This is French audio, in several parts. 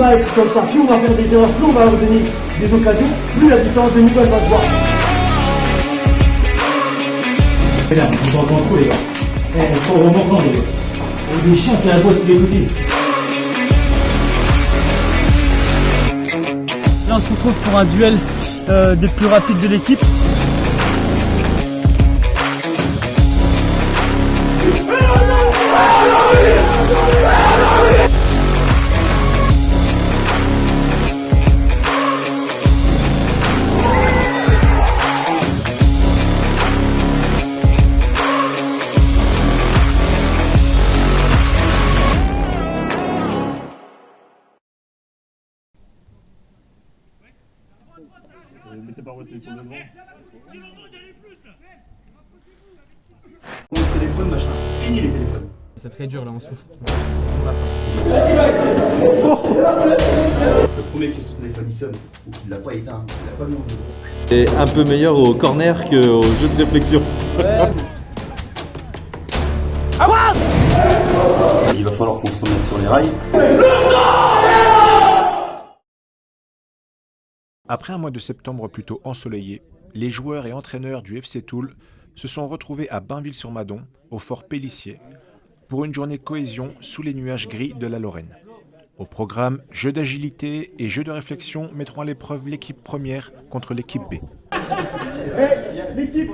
va être comme ça, plus on va faire des erreurs, plus on va avoir des occasions, plus la différence de niveau elle va se voir. Regarde, on s'en rend trop les gars. On s'en remontant les gars. On est des chiens qui a un boss tous les côtés. Là on se retrouve pour un duel des plus rapides de l'équipe. Mettez pas Wesley sur le devant. Le téléphone, machin. Fini les téléphones. C'est très dur là, on souffre. Le premier qui son téléphone il sonne, ou qu'il l'a pas éteint, il l'a pas mis en jeu. Et un peu meilleur au corner qu'au jeu de réflexion. Il va falloir qu'on se remette sur les rails. Après un mois de septembre plutôt ensoleillé, les joueurs et entraîneurs du FC Toul se sont retrouvés à Bainville-sur-Madon, au fort Pélissier, pour une journée cohésion sous les nuages gris de la Lorraine. Au programme, jeux d'agilité et jeux de réflexion mettront à l'épreuve l'équipe première contre l'équipe B. L'équipe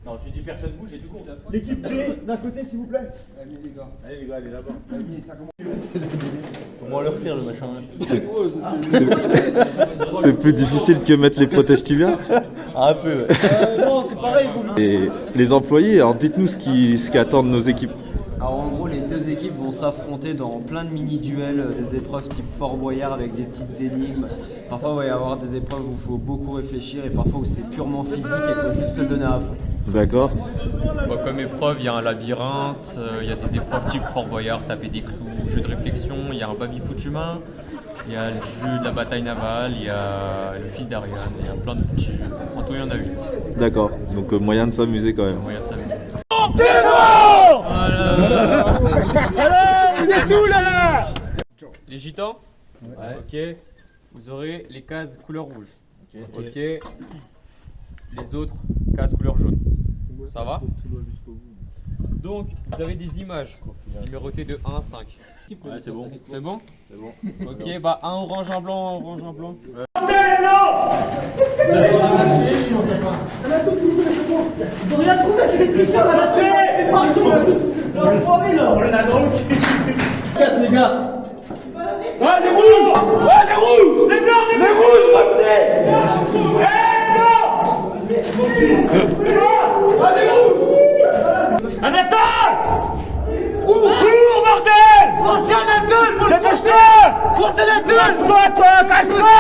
Non, tu dis personne bouge et du coup on L'équipe B d'un côté s'il vous plaît. Allez les gars, allez là-bas. Comment leur tire le machin? C'est plus difficile que mettre les protèges tibias. Un peu, ouais. Non, c'est pareil. Et les employés, alors dites-nous ce qu'attendent nos équipes. Alors en gros les deux équipes vont s'affronter dans plein de mini-duels, des épreuves type Fort Boyard avec des petites énigmes. Parfois il va y avoir des épreuves où il faut beaucoup réfléchir et parfois où c'est purement physique et il faut juste se donner à fond. D'accord. Bon, comme épreuve, il y a un labyrinthe, il y a des épreuves type Fort Boyard, taper des clous, jeu de réflexion, il y a un baby-foot humain, il y a le jeu de la bataille navale, il y a le fil d'Ariane, il y a plein de petits jeux. En tout, il y en a 8. D'accord. Donc moyen de s'amuser quand même. Moyen de s'amuser. Allez, on est tout là. Les gitans? Ouais. Ok. Vous aurez les cases couleur rouge. Ok. Les autres, cases couleur jaune. Ça va? Donc, vous avez des images numérotées de 1 à 5. Ouais, c'est bon. C'est bon? C'est bon. Ok, bah un orange, un blanc, un orange, un blanc. Ils ont rien trouvé, c'est les tricheurs là. Mais partout là. L'enfoiré là. On l'a dans le cul. 4 les gars. Ah les rouges. Ah les rouges. Les blancs, les rouges. Revenez. Ah les rouges. Anatole. Cours bordel. Pensez à Anatole pour le cache-toi. Pensez à Anatole. Cache-toi toi, cache-toi.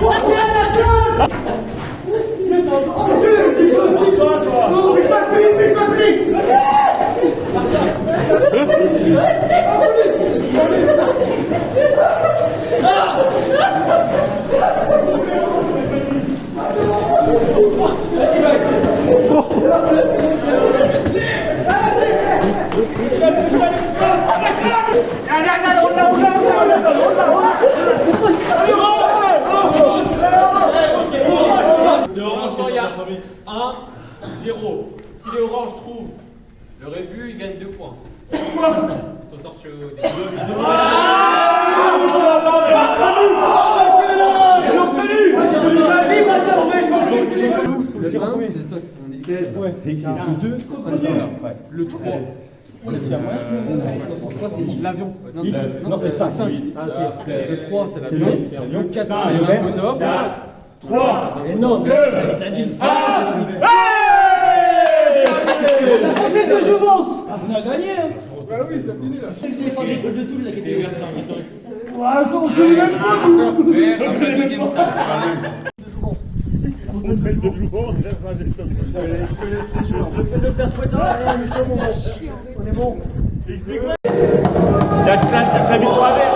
Pensez à Anatole. Il y a 1, 0. Si les oranges trouvent le rébut, ils gagnent 2 points. Ils sont sortis au début. Le 1 c'est toi, c'est ton équipe. Le 2, Le 3. C'est l'avion. Non, c'est 5. Le 3, c'est l'avion. Le 4, c'est le drapeau d'or. 3, et non, 2, la ville, ça, c'est de jouvence. On a gagné, hein. Bah oui, ça finit là. C'est les forges de Toul là qui étaient Versailles, Victorix. Ouais, on connaît même pas, nous. Vers la deuxième stage. On met de joueurs vers Saint-Géton. Je te laisse les joueurs. On fait de perdre fouette, mais je te montre. On est bon. Explique-moi. T'as plein de très vite travers.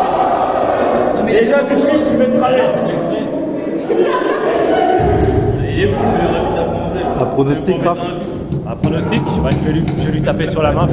Déjà, tu triches, tu mets de travers. Il est bon, le rapide à foncer. Un pronostic, Raph? Un pronostic, je vais lui taper sur la main.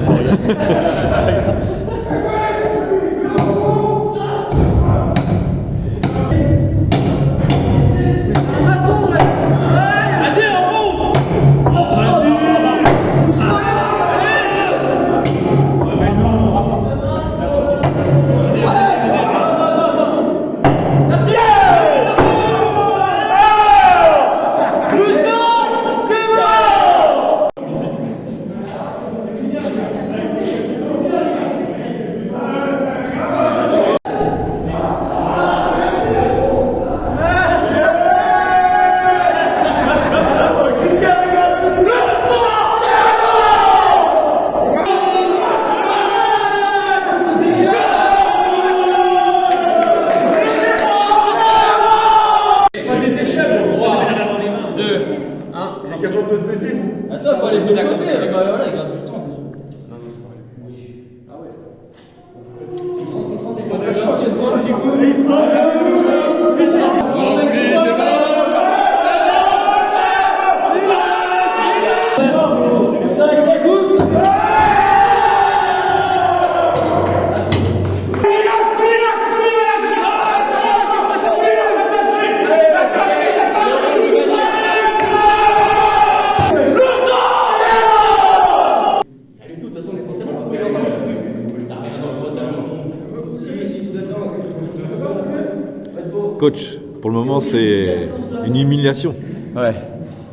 Coach, pour le moment, c'est une humiliation. Ouais.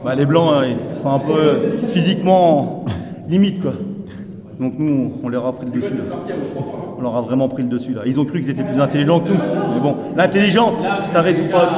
Bah, les Blancs, ils sont un peu physiquement limite, quoi. Donc nous, on leur a pris le dessus. Là. On leur a vraiment pris le dessus là. Ils ont cru qu'ils étaient plus intelligents que nous. Mais bon, l'intelligence, ça résout pas tout.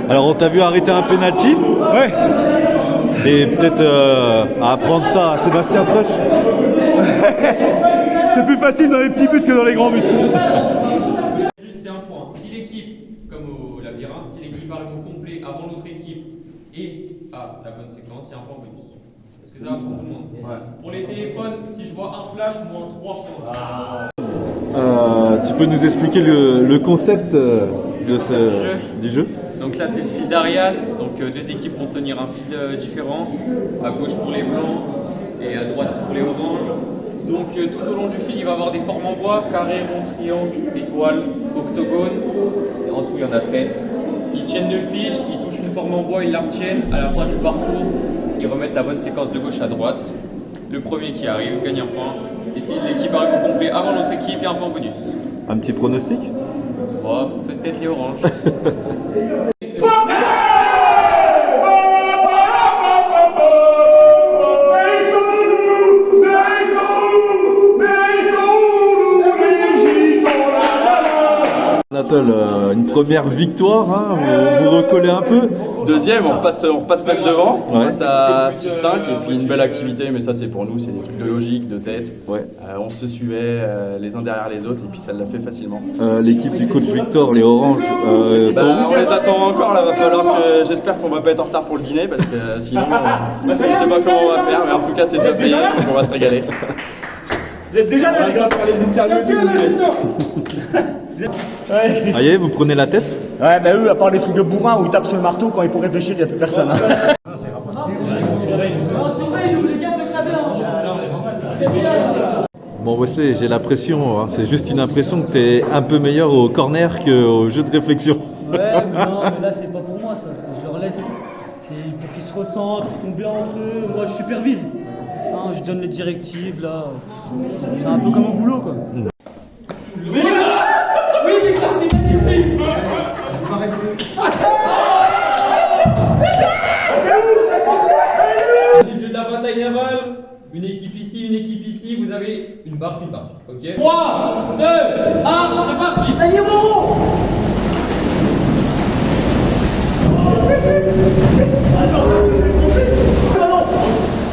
Alors, on t'a vu arrêter un penalty. Ouais. Et peut-être à apprendre ça à Sébastien Trush. C'est plus facile dans les petits buts que dans les grands buts. Juste c'est un point. Si l'équipe, comme au labyrinthe, si l'équipe arrive au complet avant l'autre équipe et a la bonne séquence, il y a un point bonus. Est-ce que ça va pour tout le monde? Ouais. Pour les téléphones, si je vois un flash, moins 3 points. Tu peux nous expliquer le concept du jeu? Donc là c'est le fil d'Ariane, donc deux équipes vont tenir un fil différent, à gauche pour les blancs et à droite pour les oranges. Donc tout au long du fil il va y avoir des formes en bois, carré, rond, triangle, étoile, octogone, et en tout il y en a 7. Ils tiennent le fil, ils touchent une forme en bois, ils la retiennent, à la fin du parcours ils remettent la bonne séquence de gauche à droite. Le premier qui arrive gagne un point, et si l'équipe arrive au complet avant l'autre équipe, il y a un point bonus. Un petit pronostic? Bon, peut-être les oranges. Anatole, une première victoire, hein, vous recollez un peu. Deuxième, on repasse même devant, on Ouais. passe à 6-5 et puis une belle activité, mais ça c'est pour nous, c'est des trucs de logique, de tête. Ouais. On se suivait les uns derrière les autres et puis ça l'a fait facilement. L'équipe du coach Victor, les Oranges, On les attend encore, là va falloir que j'espère qu'on va pas être en retard pour le dîner parce que sinon je sais pas comment on va faire, mais en tout cas c'est déjà payé donc on va se régaler. Vous êtes déjà là, les gars, faire les interviews. ça y est, vous prenez la tête. Ouais, bah eux, à part les trucs de bourrin où ils tapent sur le marteau, quand il faut réfléchir, il n'y a plus personne. Hein. Bon Wesley, j'ai l'impression, hein, c'est juste une impression que tu es un peu meilleur au corner qu'au jeu de réflexion. Ouais, mais non, mais là c'est pas pour moi ça, je leur laisse. C'est pour qu'ils se recentrent, ils sont bien entre eux, moi je supervise. Hein, je donne les directives là. C'est un peu comme un boulot quoi. C'est le jeu de la bataille navale. Une équipe ici, vous avez une barre. Ok 3, 2, 1, c'est parti.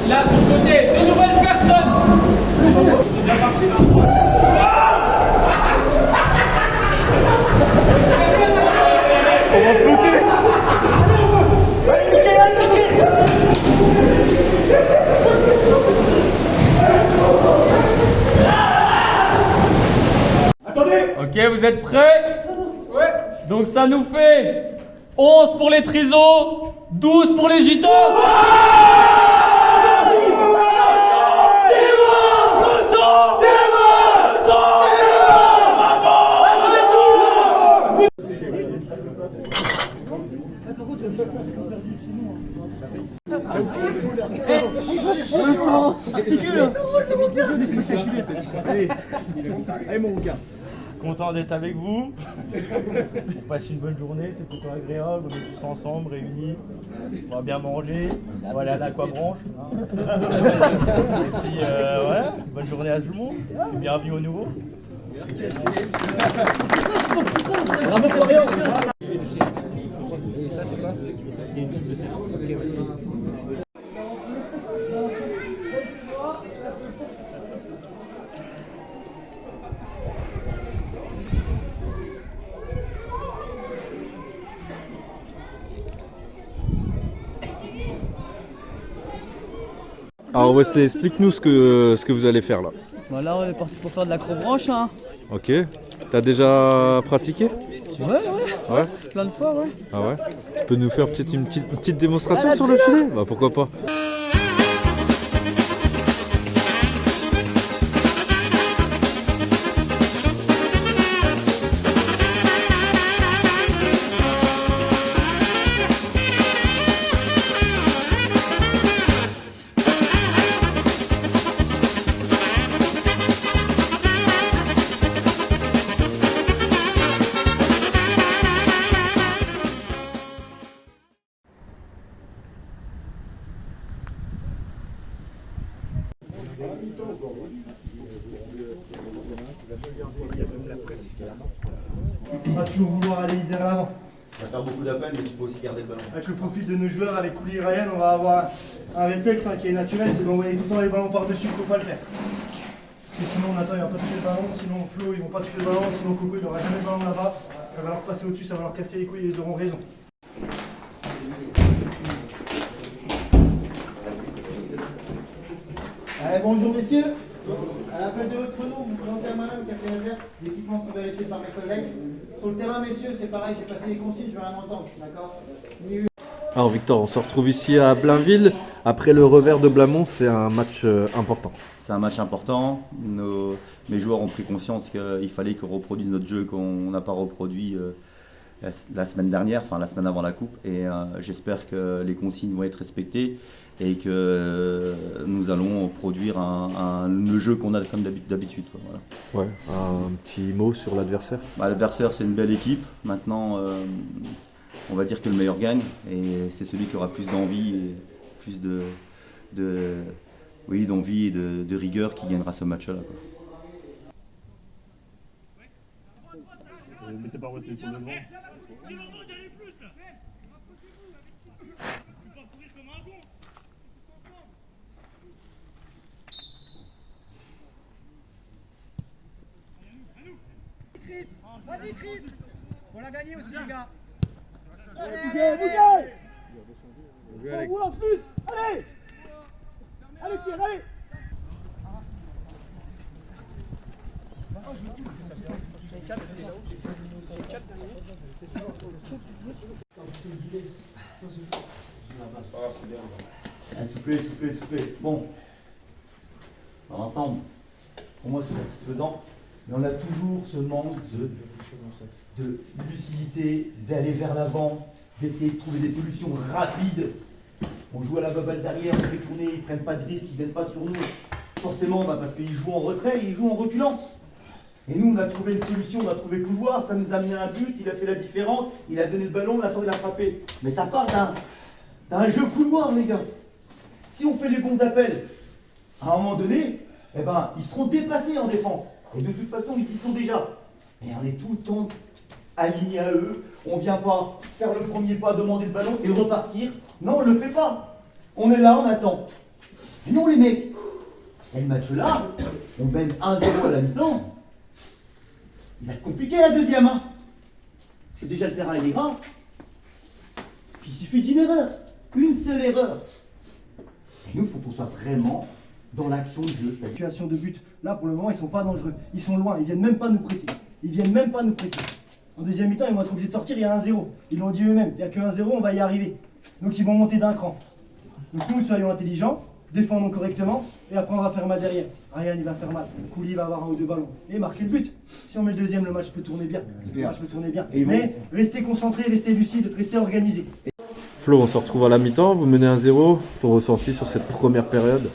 Là, sur le côté, de nouvelles personnes. C'est bien parti là. On va flotter. Ok, vous êtes prêts? Ouais. Donc ça nous fait 11 pour les trisos, 12 pour les gitans. content d'être avec vous. On passe une bonne journée, c'est plutôt agréable. On est tous ensemble, réunis. On va bien manger. On va aller à l'aquabranche. Hein. Et puis, voilà, bonne journée à tout le monde. Et bienvenue au nouveau. Bravo Florian. Alors Wesley, explique-nous ce que vous allez faire là. Bon, là on est parti pour faire de l'acrobranche. Hein. Ok. T'as déjà pratiqué? Ouais. Plein de fois, ouais. Ah ouais? Tu peux nous faire peut-être une petite démonstration sur le filet? Bah pourquoi pas. On va toujours vouloir aller vers l'avant. Tu vas faire beaucoup d'appels, mais tu peux aussi garder le ballon. Avec le profil de nos joueurs, avec Kouli et Ryan, on va avoir un réflexe qui est naturel, c'est d'envoyer tout le temps les ballons par-dessus, il ne faut pas le faire. Parce que sinon Nathan il va pas toucher le ballon, sinon Flo ils vont pas toucher le ballon, sinon Coco il n'aura jamais le ballon là-bas. Ça va leur passer au-dessus, ça va leur casser les couilles et ils auront raison. Allez, bonjour messieurs. À l'appel de votre chrono, vous présentez à moi-même, capitaine adverse. Les équipements sont vérifiés par mes collègues. Sur le terrain, messieurs, c'est pareil, j'ai passé les consignes, je vais rien entendre, d'accord? Alors Victor, on se retrouve ici à Blainville. Après le revers de Blamont, c'est un match important. C'est un match important. Mes joueurs ont pris conscience qu'il fallait qu'on reproduise notre jeu qu'on n'a pas reproduit la semaine dernière, enfin la semaine avant la coupe. Et j'espère que les consignes vont être respectées et que nous allons produire le jeu qu'on a comme d'habitude. Voilà. Ouais, un petit mot sur l'adversaire. L'adversaire, c'est une belle équipe. Maintenant, on va dire que le meilleur gagne et c'est celui qui aura plus d'envie et plus d'envie et de rigueur qui gagnera ce match-là. Mettez pas Wesley sur le devant. Vas-y Chris, on l'a gagné aussi les gars. Allez, bougez. On roule en plus. Allez. Allez Pierre, allez. Soufflez. Bon, alors, ensemble, pour moi c'est satisfaisant, mais on a toujours ce manque de lucidité, d'aller vers l'avant, d'essayer de trouver des solutions rapides. On joue à la baballe derrière, on fait tourner, ils ne prennent pas de risques, ils ne viennent pas sur nous. Forcément, parce qu'ils jouent en retrait, ils jouent en reculant. Et nous, on a trouvé une solution, on a trouvé couloir, ça nous a amené un but, il a fait la différence, il a donné le ballon, Nathan il a frappé. Mais ça part d'un jeu couloir, les gars. Si on fait les bons appels, à un moment donné, ils seront dépassés en défense. Et de toute façon, ils y sont déjà. Mais on est tout le temps alignés à eux. On ne vient pas faire le premier pas, demander le ballon et repartir. Non, on ne le fait pas. On est là, on attend. Mais non, les mecs. Et le match là, on mène 1-0 à la mi-temps. Il va être compliqué la deuxième. Hein. Parce que déjà le terrain il est gras. Puis il suffit d'une erreur. Une seule erreur. Et nous, il faut qu'on soit vraiment dans l'action de jeu. Situation de but. Là, pour le moment, ils sont pas dangereux. Ils sont loin. Ils viennent même pas nous presser. En deuxième mi-temps, ils vont être obligés de sortir. Il y a 1-0. Ils l'ont dit eux-mêmes. Il n'y a que 1-0, on va y arriver. Donc, ils vont monter d'un cran. Donc, nous, soyons intelligents, défendons correctement, et après, on va faire mal derrière. Ryan, il va faire mal. Kouli va avoir un ou deux ballons. Et marquer le but. Si on met le deuxième, le match peut tourner bien. Mais restez concentrés, restez lucides, restez organisés. Flo, on se retrouve à la mi-temps, vous menez 1-0. Ton ressenti sur cette première période?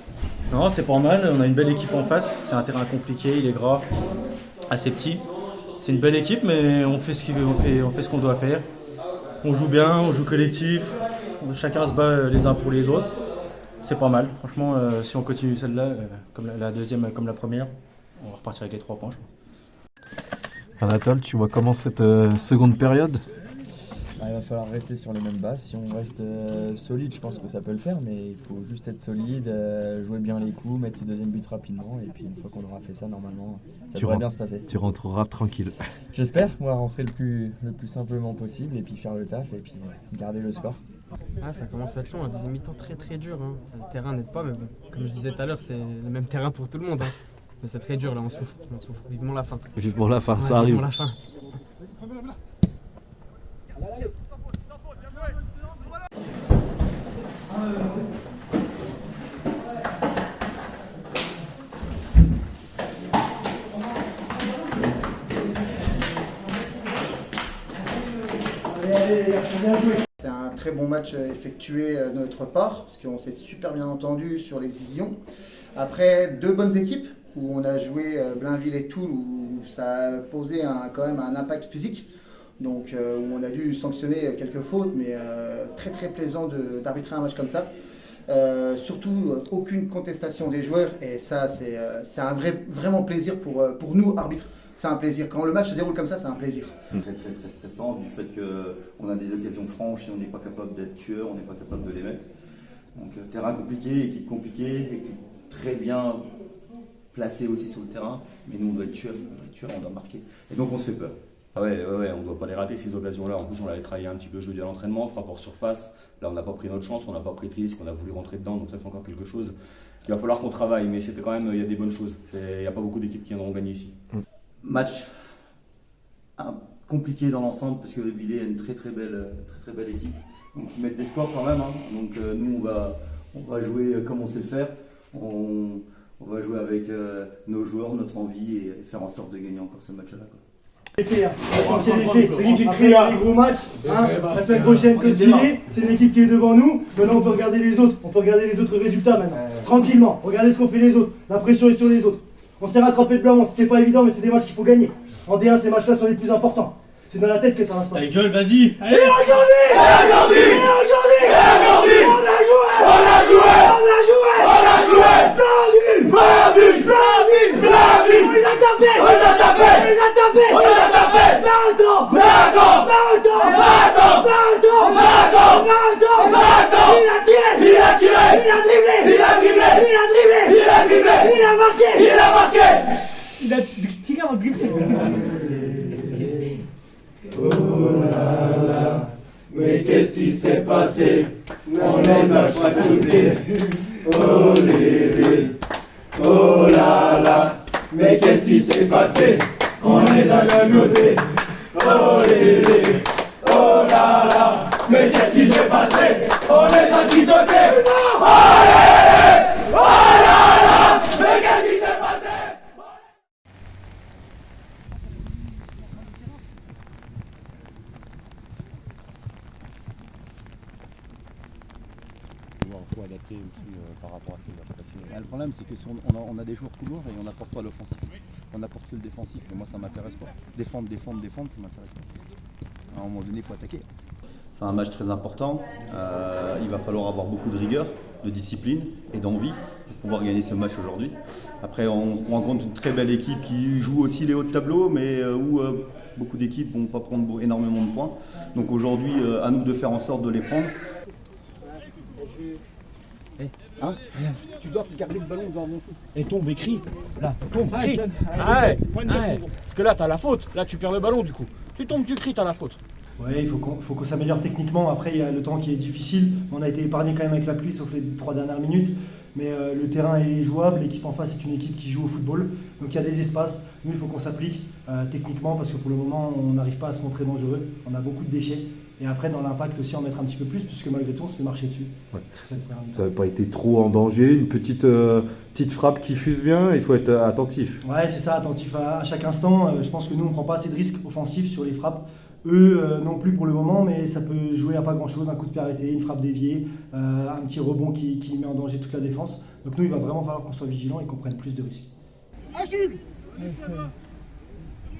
Non, c'est pas mal, on a une belle équipe en face. C'est un terrain compliqué, il est gras, assez petit. c'est une belle équipe, mais on fait ce qu'on doit faire. On joue bien, on joue collectif, chacun se bat les uns pour les autres. C'est pas mal, franchement, si on continue celle-là, comme la deuxième, comme la première, on va repartir avec les 3 points, je pense. Anatole, tu vois comment cette seconde période? Il va falloir rester sur les mêmes bases. Si on reste solide, je pense que ça peut le faire, mais il faut juste être solide, jouer bien les coups, mettre ce deuxième but rapidement, et puis une fois qu'on aura fait ça, normalement, ça devrait bien se passer. Tu rentreras tranquille. J'espère pouvoir rentrer le plus simplement possible, et puis faire le taf, et puis garder le score. Ah, ça commence à être long, la deuxième mi-temps très dur. Hein. Le terrain n'aide pas, mais bon, comme je disais tout à l'heure, c'est le même terrain pour tout le monde. Hein. Mais c'est très dur, là, on souffre. Vivement la fin. Vivement la fin, ouais, ça arrive. Vivement la fin. C'est un très bon match effectué de notre part, parce qu'on s'est super bien entendu sur les décisions. Après 2 bonnes équipes, où on a joué Blainville et Toul, où ça a posé quand même un impact physique. Donc où on a dû sanctionner quelques fautes, mais très plaisant d'arbitrer un match comme ça. Surtout aucune contestation des joueurs, et ça c'est un vraiment plaisir pour nous arbitres. C'est un plaisir. Quand le match se déroule comme ça, c'est un plaisir. Très stressant du fait qu'on a des occasions franches et on n'est pas capable d'être tueur, on n'est pas capable de les mettre. Donc terrain compliqué, équipe compliquée, équipe très bien placée aussi sur le terrain, mais nous on doit être tueur, on doit marquer. Et donc on se fait peur. Ouais, on ne doit pas les rater ces occasions-là. En plus, on avait travaillé un petit peu jeudi à l'entraînement, frappe hors surface. Là, on n'a pas pris notre chance, on n'a pas pris de risque, on a voulu rentrer dedans, donc ça c'est encore quelque chose. Il va falloir qu'on travaille, mais c'était quand même, il y a des bonnes choses. Il n'y a pas beaucoup d'équipes qui viendront gagner ici. Match compliqué dans l'ensemble, parce que Villers a une très belle équipe. Donc ils mettent des scores quand même. Hein. Donc nous on va jouer comme on sait le faire. On va jouer avec nos joueurs, notre envie, et faire en sorte de gagner encore ce match-là. L'essentiel est fait. C'est l'équipe qui crée les gros matchs. La semaine prochaine, Villers, c'est une équipe qui est devant nous. Maintenant, on peut regarder les autres. On peut regarder les autres résultats maintenant. Tranquillement. Regardez ce qu'ont fait les autres. La pression est sur les autres. On s'est rattrapé de blanc, c'était pas évident, mais c'est des matchs qu'il faut gagner. En D1, ces matchs-là sont les plus importants. C'est dans la tête que ça va se passer. Allez, Joel, vas-y. Et aujourd'hui, on a joué. Blainville. On les a tapés. Il a tiré. Il a marqué. Il a tiré avant de dribbler. Oh là là, mais qu'est-ce qui s'est passé? On les a chatouillés. Oh lélé, oh là là, mais qu'est-ce qui s'est passé? On les a chatouillés. Oh lélé, oh là là, mais qu'est-ce qui s'est passé? On les a chicotés. Oh lélé, oh là là, mais qu'est-ce qui s'est passé? Il faut adapter aussi par rapport à ces aspects. Le problème, c'est que si on a des joueurs couloirs et on n'apporte pas l'offensif. On n'apporte que le défensif. Et moi, ça m'intéresse pas. Défendre, ça m'intéresse pas. À un moment donné, il faut attaquer. C'est un match très important. Il va falloir avoir beaucoup de rigueur, de discipline et d'envie pour pouvoir gagner ce match aujourd'hui. Après, on rencontre une très belle équipe qui joue aussi les hauts de tableau, mais où beaucoup d'équipes ne vont pas prendre énormément de points. Donc aujourd'hui, à nous de faire en sorte de les prendre. Hein? Tu dois garder le ballon devant mon foot. Et tombe, écris. Là, tombe, crie. Parce que là, t'as la faute. Là, tu perds le ballon du coup. Tu tombes, tu cries, t'as la faute. Ouais, il faut qu'on s'améliore techniquement. Après, il y a le temps qui est difficile. On a été épargné quand même avec la pluie, sauf les 3 dernières minutes. Mais le terrain est jouable. L'équipe en face est une équipe qui joue au football. Donc il y a des espaces. Nous, il faut qu'on s'applique techniquement parce que pour le moment, on n'arrive pas à se montrer dangereux. On a beaucoup de déchets. Et après, dans l'impact aussi, en mettre un petit peu plus, puisque malgré tout, on se fait marcher dessus. Ouais. Ça n'a pas été trop en danger. Une petite frappe qui fuse bien. Il faut être attentif. Ouais, c'est ça, attentif à chaque instant. Je pense que nous, on ne prend pas assez de risques offensifs sur les frappes. Eux non plus pour le moment, mais ça peut jouer à pas grand chose, un coup de pied arrêté, une frappe déviée, un petit rebond qui met en danger toute la défense. Donc nous, il va vraiment falloir qu'on soit vigilant et qu'on prenne plus de risques. Achille,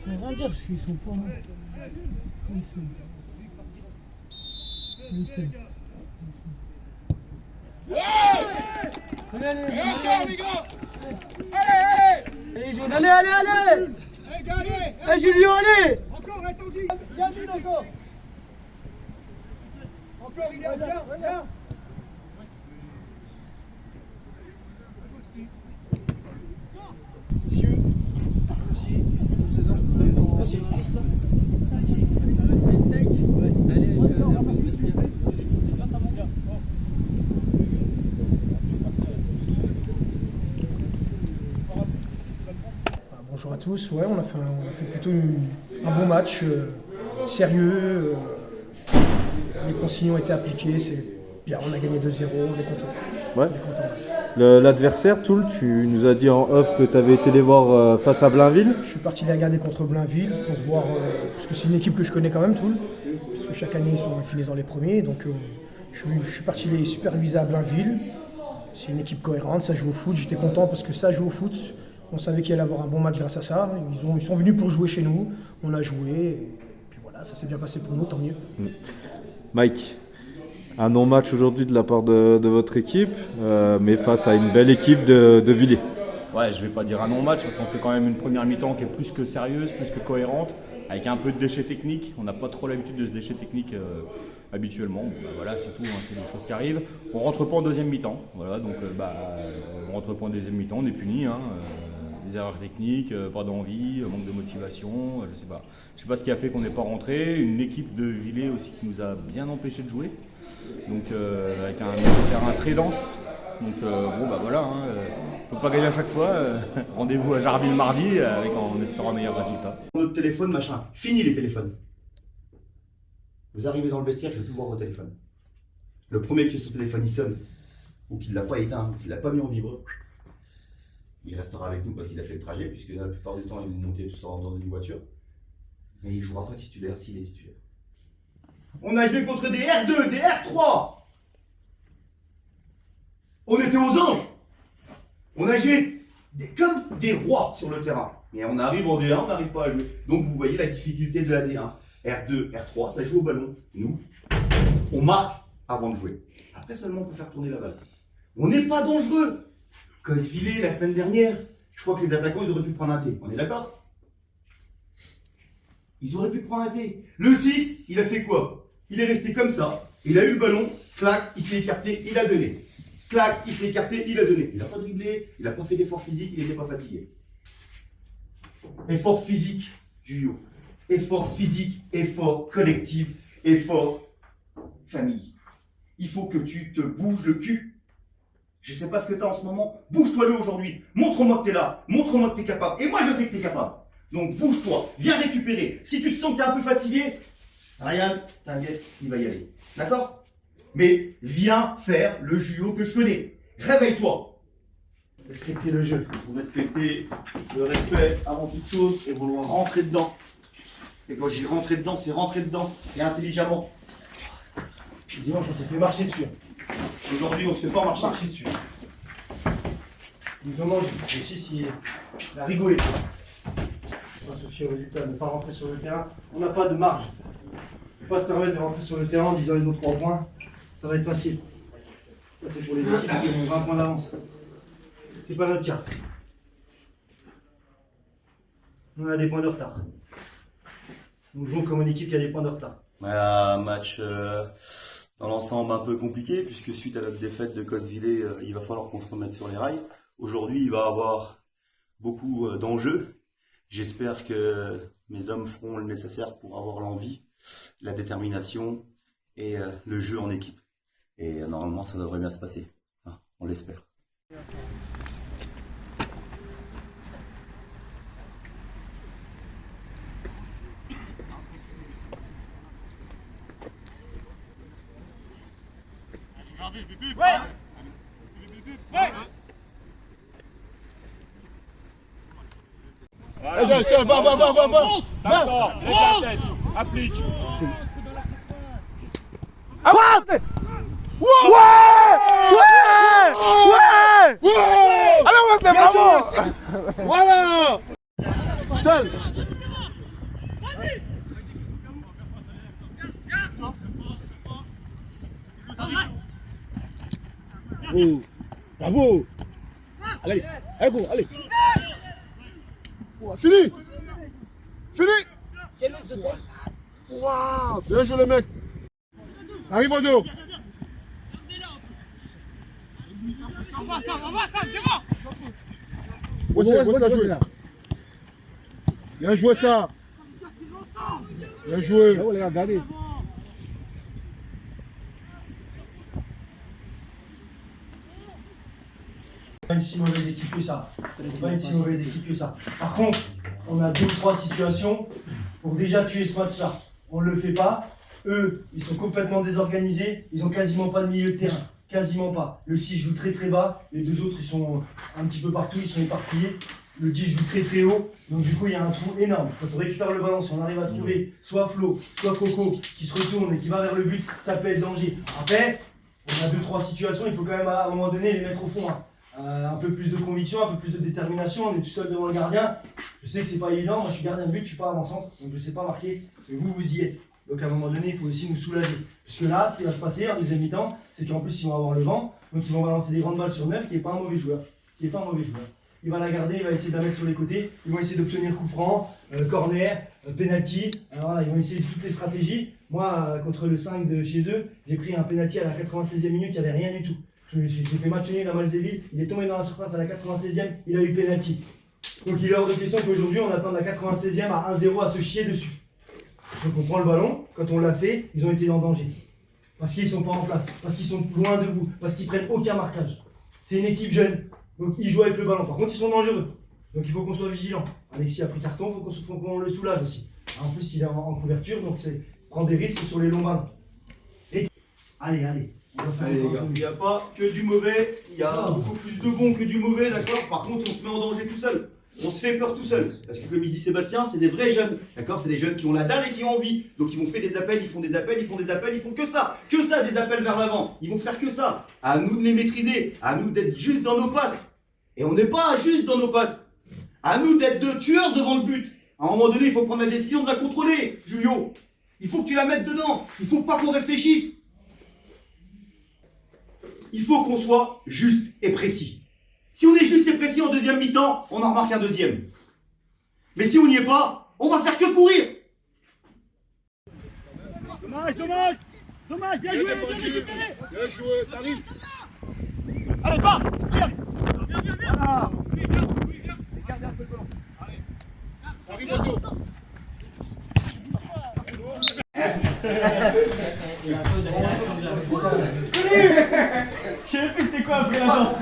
peux rien dire parce qu'ils sont pas. Ils sont. Allez, jaune, allez! Allez, Julien, allez! Encore, attendez! Gagne encore! Encore, il est bien! Bonjour à tous, ouais, on a fait plutôt un bon match, sérieux, les consignes ont été appliquées, c'est bien, on a gagné 2-0, on est content. Ouais. L'adversaire, Toul, tu nous as dit en off que tu avais été les voir face à Blainville. Je suis parti les regarder contre Blainville pour voir, parce que c'est une équipe que je connais quand même, Toul, parce que chaque année ils finissent dans les premiers, donc je suis parti les superviser à Blainville. C'est une équipe cohérente, ça joue au foot, j'étais content parce que ça joue au foot. On savait qu'il allait avoir un bon match grâce à ça. Ils sont venus pour jouer chez nous, on a joué, et puis voilà, ça s'est bien passé pour nous, tant mieux. Mike, un non-match aujourd'hui de la part de votre équipe, mais face à une belle équipe de Villers. Ouais, je vais pas dire un non-match parce qu'on fait quand même une première mi-temps qui est plus que sérieuse, plus que cohérente, avec un peu de déchets techniques. On n'a pas trop l'habitude de ce déchet technique habituellement. Bon, bah, voilà, c'est tout, hein, c'est des choses qui arrivent. On rentre pas en deuxième mi-temps, voilà, donc on rentre pas en deuxième mi-temps, on est puni. Des erreurs techniques, pas d'envie, manque de motivation, je sais pas ce qui a fait qu'on n'est pas rentré. Une équipe de Villers aussi qui nous a bien empêché de jouer, donc avec un terrain très dense. Donc voilà, on peut pas gagner à chaque fois. Rendez-vous à Jarville mardi en espérant un meilleur résultat. Notre téléphone, machin. Fini les téléphones. Vous arrivez dans le vestiaire, je veux plus voir vos téléphones. Le premier qui son téléphone il sonne, ou qu'il l'a pas éteint, ou qu'il l'a pas mis en vibre, il restera avec nous parce qu'il a fait le trajet, puisque la plupart du temps, il vous montez tout ça dans une voiture. Mais il ne jouera pas titulaire s'il est titulaire. On a joué contre des R2, des R3. On était aux anges. On a joué comme des rois sur le terrain. Mais on arrive en D1, on n'arrive pas à jouer. Donc vous voyez la difficulté de la D1. R2, R3, ça joue au ballon. Nous, on marque avant de jouer. Après seulement on peut faire tourner la balle. On n'est pas dangereux. Cosvillers, la semaine dernière, je crois que les attaquants, ils auraient pu prendre un thé. On est d'accord? Ils auraient pu prendre un thé. Le 6, il a fait quoi? Il est resté comme ça. Il a eu le ballon, clac, il s'est écarté, il a donné. Clac, il s'est écarté, il a donné. Il n'a pas dribblé, il n'a pas fait d'effort physique, il n'était pas fatigué. Effort physique, Julio. Effort physique, effort collectif, effort famille. Il faut que tu te bouges le cul. Je sais pas ce que tu as en ce moment, bouge-toi-le aujourd'hui. Montre-moi que tu es là, montre-moi que tu es capable. Et moi je sais que tu es capable. Donc bouge-toi, viens récupérer. Si tu te sens que tu es un peu fatigué, Ryan, t'inquiète, il va y aller. D'accord? Mais viens faire le judo que je connais. Réveille-toi. Respectez le jeu. Vous respectez le respect avant toute chose et vouloir rentrer dedans. Et quand j'ai rentré dedans, c'est rentrer dedans et intelligemment. Dimanche, on s'est fait marcher dessus. Aujourd'hui, on ne se fait pas marcher dessus. Ils nous ont mangé. Et si, il a rigolé. On va se fier au résultat, ne pas rentrer sur le terrain. On n'a pas de marge. On ne peut pas se permettre de rentrer sur le terrain en disant ils ont 3 points. Ça va être facile. Ça, c'est pour les équipes qui ont 20 points d'avance. C'est pas notre cas. On a des points de retard. Nous jouons comme une équipe qui a des points de retard. Un match dans l'ensemble un peu compliqué, puisque suite à notre défaite de Cosvillers, il va falloir qu'on se remette sur les rails. Aujourd'hui, il va y avoir beaucoup d'enjeux. J'espère que mes hommes feront le nécessaire pour avoir l'envie, la détermination et le jeu en équipe. Et normalement, ça devrait bien se passer. Enfin, on l'espère. Vas-y, va, D'accord, lève la tête, applique. Ah ouais! Ouais! Allez, on va se lever, bravo! Voilà! Seul! Bravo. Bravo. Allez, allez, go, allez. Fini. Fini. Wow, bien joué le mec. Ça arrive au dos. Bien joué ça. Bien joué. Pas une si mauvaise équipe que ça. Pas une si mauvaise équipe que ça. Par contre, on a 2 ou 3 situations pour déjà tuer ce match-là. On ne le fait pas. Eux, ils sont complètement désorganisés. Ils ont quasiment pas de milieu de terrain. Quasiment pas. Le 6 joue très très bas. Les 2 autres, ils sont un petit peu partout. Ils sont éparpillés. Le 10 joue très très haut. Donc du coup, il y a un trou énorme. Quand on récupère le ballon, si on arrive à trouver soit Flo, soit Coco, qui se retourne et qui va vers le but, ça peut être danger. Après, on a 2 ou 3 situations. Il faut quand même à un moment donné les mettre au fond. Hein. Un peu plus de conviction, un peu plus de détermination. On est tout seul devant le gardien. Je sais que c'est pas évident. Moi, je suis gardien de but, je suis pas avant-centre, donc je sais pas marquer. Mais vous, vous y êtes. Donc à un moment donné, il faut aussi nous soulager. Parce que là, ce qui va se passer en deuxième mi-temps, c'est qu'en plus, ils vont avoir le vent. Donc ils vont balancer des grandes balles sur Neuf, qui n'est pas un mauvais joueur. Il va la garder, il va essayer de la mettre sur les côtés. Ils vont essayer d'obtenir coup franc, corner, penalty. Alors voilà, ils vont essayer toutes les stratégies. Moi, contre le 5 de chez eux, j'ai pris un penalty à la 96e minute, il n'y avait rien du tout. Je me suis fait match nul à Malzéville, il est tombé dans la surface à la 96e, il a eu penalty. Donc il est hors de question qu'aujourd'hui on attende la 96e à 1-0 à se chier dessus. Donc on prend le ballon, quand on l'a fait, ils ont été en danger. Parce qu'ils ne sont pas en place, parce qu'ils sont loin de vous, parce qu'ils prennent aucun marquage. C'est une équipe jeune, donc ils jouent avec le ballon. Par contre ils sont dangereux, donc il faut qu'on soit vigilant. Alexis a pris carton, il faut qu'on le soulage aussi. En plus il est en couverture, donc c'est prendre des risques sur les longs ballons. Allez. Allez les gars, il n'y a pas que du mauvais, il y a beaucoup plus de bon que du mauvais, d'accord? Par contre, on se met en danger tout seul. On se fait peur tout seul. Parce que comme il dit Sébastien, c'est des vrais jeunes, d'accord? C'est des jeunes qui ont la dalle et qui ont envie. Donc ils vont faire des appels, ils font des appels, ils font que ça, des appels vers l'avant. Ils vont faire que ça. À nous de les maîtriser, à nous d'être juste dans nos passes. Et on n'est pas juste dans nos passes. À nous d'être de tueurs devant le but. À un moment donné, il faut prendre la décision de la contrôler, Julio. Il faut que tu la mettes dedans. Il faut pas qu'on réfléchisse. Il faut qu'on soit juste et précis. Si on est juste et précis en deuxième mi-temps, on en remarque un deuxième. Mais si on n'y est pas, on va faire que courir. Dommage, bien joué, bien joué, ça arrive. Allez, va. Voilà. Gardez un peu le ballon. Ça arrive au dos. Je sais plus c'était quoi après la danse.